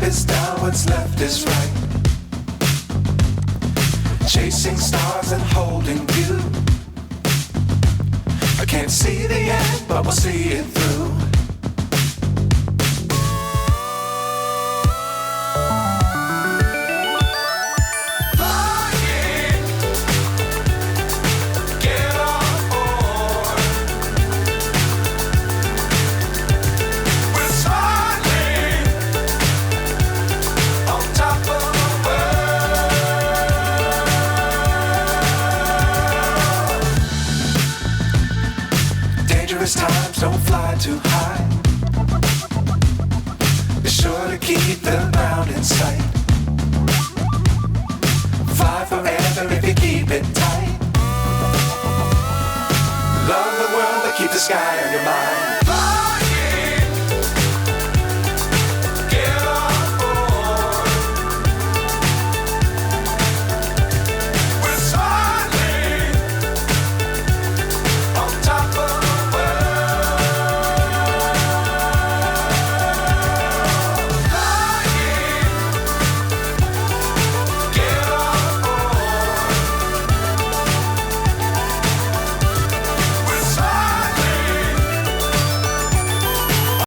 is down, what's left is right. Chasing stars and holding you. I can't see the end, but we'll see it through. Times don't fly too high. Be sure to keep the ground in sight. Fly forever if you keep it tight. Love the world, but keep the sky on your mind.